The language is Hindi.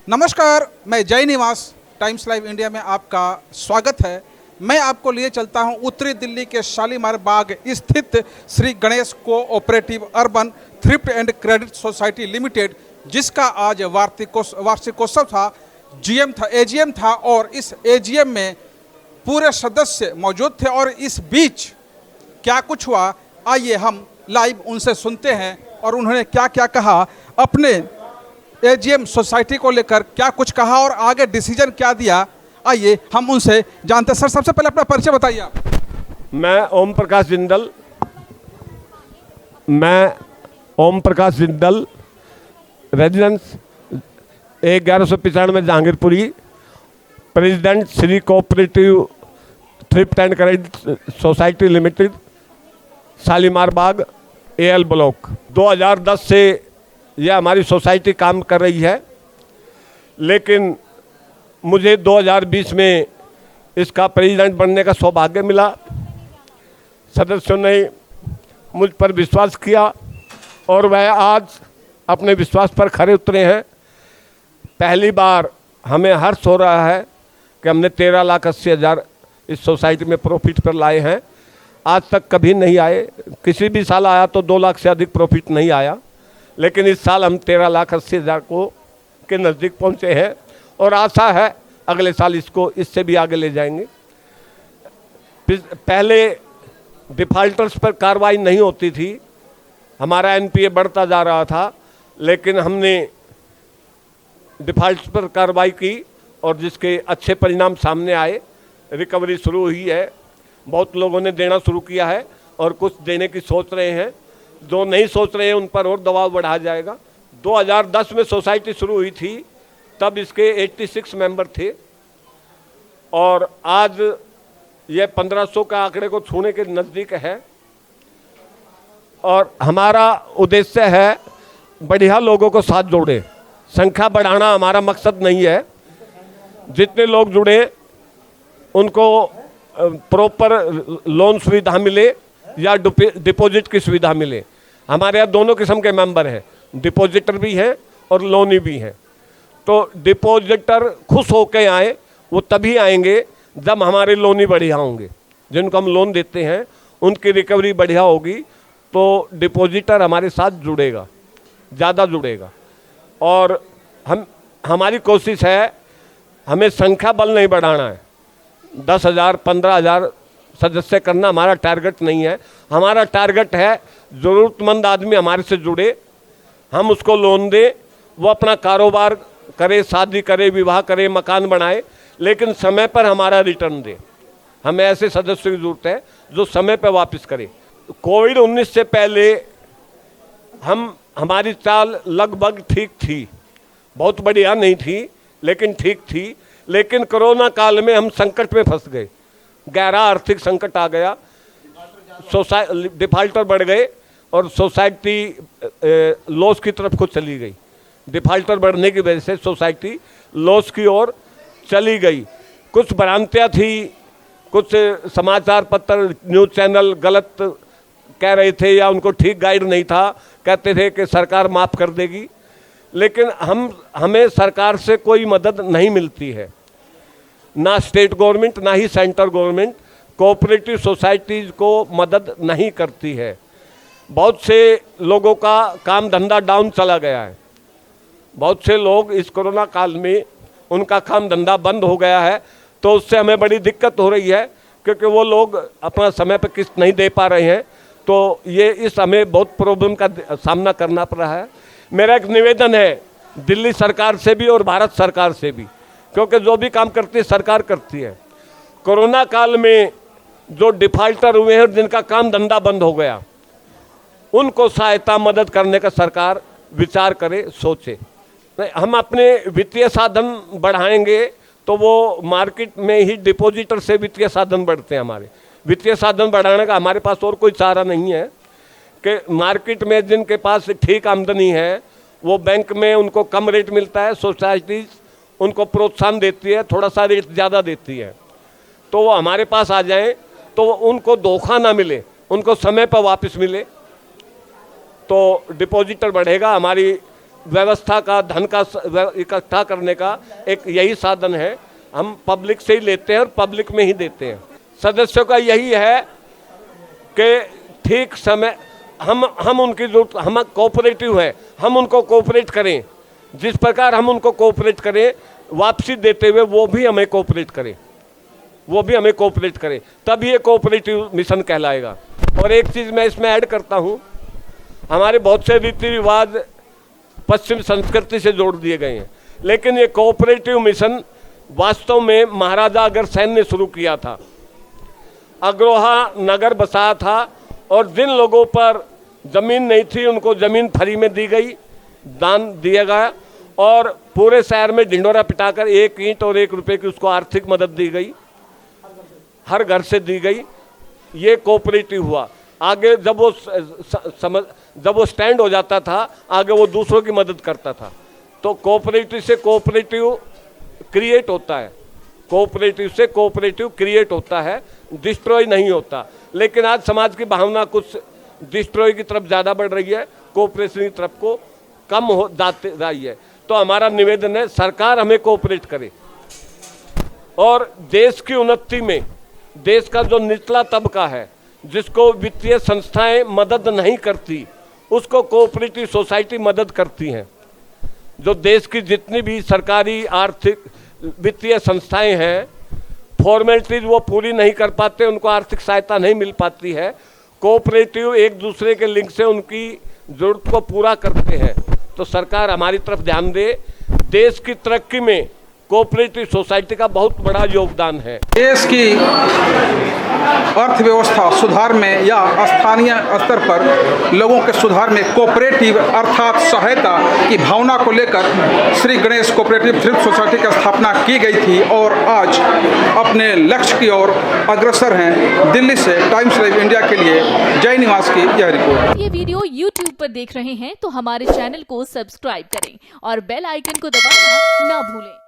नमस्कार, मैं जय निवास टाइम्स लाइव इंडिया में आपका स्वागत है। मैं आपको लिए चलता हूं उत्तरी दिल्ली के शालीमार बाग स्थित Shri Ganesh cooperative urban thrift and credit society limited, जिसका आज वार्षिकोत्सव था, एजीएम था और इस एजीएम में पूरे सदस्य मौजूद थे। और इस बीच क्या कुछ हुआ, आइए हम लाइव उनसे सुनते हैं और उन्होंने क्या क्या कहा, अपने एजीएम सोसाइटी को लेकर क्या कुछ कहा और आगे डिसीजन क्या दिया। आइए हम उनसे जानते हैं। सर, सबसे पहले अपना परिचय बताइए आप। मैं Om Prakash Jindal, residence 1195 Jahangirpuri, president Shri cooperative thrift and credit society limited, Shalimar Bagh, AL block. 2010 से यह हमारी सोसाइटी काम कर रही है, लेकिन मुझे 2020 में इसका प्रेसिडेंट बनने का सौभाग्य मिला। सदस्यों ने मुझ पर विश्वास किया और वह आज अपने विश्वास पर खरे उतरे हैं। पहली बार हमें हर्ष हो रहा है कि हमने 13,80,000 इस सोसाइटी में प्रॉफिट पर लाए हैं। आज तक कभी नहीं आए, किसी भी साल आया तो 2 लाख से अधिक प्रॉफिट नहीं आया, लेकिन इस साल हम 13,80,000 के नज़दीक पहुंचे हैं और आशा है अगले साल इसको इससे भी आगे ले जाएंगे। पहले डिफ़ॉल्टर्स पर कार्रवाई नहीं होती थी, हमारा एनपीए बढ़ता जा रहा था, लेकिन हमने डिफ़ॉल्ट पर कार्रवाई की और जिसके अच्छे परिणाम सामने आए। रिकवरी शुरू हुई है, बहुत लोगों ने देना शुरू किया है और कुछ देने की सोच रहे हैं। जो नहीं सोच रहे हैं उन पर और दबाव बढ़ाया जाएगा। 2010 में सोसाइटी शुरू हुई थी, तब इसके 86 मेंबर थे और आज ये 1500 का आंकड़े को छूने के नज़दीक है। और हमारा उद्देश्य है बढ़िया लोगों को साथ जोड़े। संख्या बढ़ाना हमारा मकसद नहीं है। जितने लोग जुड़े उनको प्रॉपर लोन सुविधा मिले या डिपॉजिट की सुविधा मिले। हमारे यहाँ दोनों किस्म के मेंबर हैं, डिपॉजिटर भी हैं और लोनी भी हैं। तो डिपॉजिटर खुश होकर आए, वो तभी आएंगे जब हमारे लोनी बढ़िया होंगे। जिनको हम लोन देते हैं उनकी रिकवरी बढ़िया होगी तो डिपॉजिटर हमारे साथ जुड़ेगा, ज़्यादा जुड़ेगा। और हमारी कोशिश है, हमें संख्या बल नहीं बढ़ाना है। 10,000 15,000 सदस्य करना हमारा टारगेट नहीं है। हमारा टारगेट है ज़रूरतमंद आदमी हमारे से जुड़े, हम उसको लोन दें, वो अपना कारोबार करे, शादी करे, विवाह करे, मकान बनाए, लेकिन समय पर हमारा रिटर्न दे। हमें ऐसे सदस्यों की ज़रूरत है जो समय पर वापस करे। कोविड-19 से पहले हमारी चाल लगभग ठीक थी, बहुत बढ़िया नहीं थी लेकिन ठीक थी। लेकिन कोरोना काल में हम संकट में फंस गए, गहरा आर्थिक संकट आ गया, डिफ़ॉल्टर बढ़ गए और सोसाइटी लॉस की तरफ को चली गई। डिफ़ॉल्टर बढ़ने की वजह से सोसाइटी लॉस की ओर चली गई। कुछ भ्रांतियाँ थी, कुछ समाचार पत्र, न्यूज़ चैनल गलत कह रहे थे या उनको ठीक गाइड नहीं था, कहते थे कि सरकार माफ़ कर देगी, लेकिन हमें सरकार से कोई मदद नहीं मिलती है, ना स्टेट गवर्नमेंट ना ही सेंट्रल गवर्नमेंट कोऑपरेटिव सोसाइटीज़ को मदद नहीं करती है। बहुत से लोगों का काम धंधा डाउन चला गया है। बहुत से लोग इस कोरोना काल में उनका काम धंधा बंद हो गया है, तो उससे हमें बड़ी दिक्कत हो रही है क्योंकि वो लोग अपना समय पर किस्त नहीं दे पा रहे हैं। तो ये हमें बहुत प्रॉब्लम का सामना करना पड़ रहा है। मेरा एक निवेदन है दिल्ली सरकार से भी और भारत सरकार से भी, क्योंकि जो भी काम करती है सरकार करती है। कोरोना काल में जो डिफ़ॉल्टर हुए हैं, जिनका काम धंधा बंद हो गया, उनको सहायता मदद करने का सरकार विचार करे, सोचे। हम अपने वित्तीय साधन बढ़ाएंगे तो वो मार्केट में ही डिपॉजिटर से वित्तीय साधन बढ़ते हैं। हमारे वित्तीय साधन बढ़ाने का हमारे पास और कोई चारा नहीं है कि मार्केट में जिनके पास ठीक आमदनी है वो बैंक में उनको कम रेट मिलता है, सोसाइटीज़ उनको प्रोत्साहन देती है, थोड़ा सा रेट ज़्यादा देती है, तो वो हमारे पास आ जाएं तो उनको धोखा ना मिले, उनको समय पर वापस मिले, तो डिपॉजिटर बढ़ेगा, हमारी व्यवस्था का, धन का इकट्ठा करने का एक यही साधन है। हम पब्लिक से ही लेते हैं और पब्लिक में ही देते हैं। सदस्यों का यही है कि ठीक समय हम उनकी जरूरत, हम कोऑपरेटिव हैं, हम उनको कोऑपरेट करें। जिस प्रकार हम उनको कोऑपरेट करें वापसी देते हुए वो भी हमें कोऑपरेट करें, तब ये कोऑपरेटिव मिशन कहलाएगा। और एक चीज़ मैं इसमें ऐड करता हूँ, हमारे बहुत से रीति रिवाज पश्चिम संस्कृति से जोड़ दिए गए हैं, लेकिन ये कोऑपरेटिव मिशन वास्तव में महाराजा अग्रसेन ने शुरू किया था। अग्रोहा नगर बसाया था और जिन लोगों पर ज़मीन नहीं थी उनको ज़मीन फ्री में दी गई, दान दिया गया, और पूरे शहर में ढिंडोरा पिटाकर 1 ईंट और 1 रुपये की उसको आर्थिक मदद दी गई, हर घर से दी गई। ये कोऑपरेटिव हुआ। आगे जब वो स्टैंड हो जाता था, आगे वो दूसरों की मदद करता था। तो कोऑपरेटिव से कोऑपरेटिव क्रिएट होता है, कोऑपरेटिव से कोऑपरेटिव क्रिएट होता है, डिस्ट्रॉय नहीं होता। लेकिन आज समाज की भावना कुछ डिस्ट्रॉय की तरफ ज़्यादा बढ़ रही है, कोऑपरेशन की तरफ को कम हो जाती रही है। तो हमारा निवेदन है सरकार हमें कोऑपरेट करे और देश की उन्नति में, देश का जो निचला तबका है जिसको वित्तीय संस्थाएं मदद नहीं करती, उसको कोऑपरेटिव सोसाइटी मदद करती हैं। जो देश की जितनी भी सरकारी आर्थिक वित्तीय संस्थाएं हैं, फॉर्मेलिटीज वो पूरी नहीं कर पाते, उनको आर्थिक सहायता नहीं मिल पाती है। कोऑपरेटिव एक दूसरे के लिंक से उनकी ज़रूरत को पूरा करते हैं। तो सरकार हमारी तरफ ध्यान दे। देश की तरक्की में कोऑपरेटिव सोसाइटी का बहुत बड़ा योगदान है। देश की अर्थव्यवस्था सुधार में या स्थानीय स्तर पर लोगों के सुधार में कोऑपरेटिव अर्थात सहायता की भावना को लेकर Shri Ganesh cooperative thrift society की स्थापना की गई थी और आज अपने लक्ष्य की ओर अग्रसर हैं। दिल्ली से टाइम्स लाइव इंडिया के लिए जय निवास की यह रिपोर्ट। ये वीडियो YouTube पर देख रहे हैं तो हमारे चैनल को सब्सक्राइब करें और बेल आइकन को दबाना ना भूलें।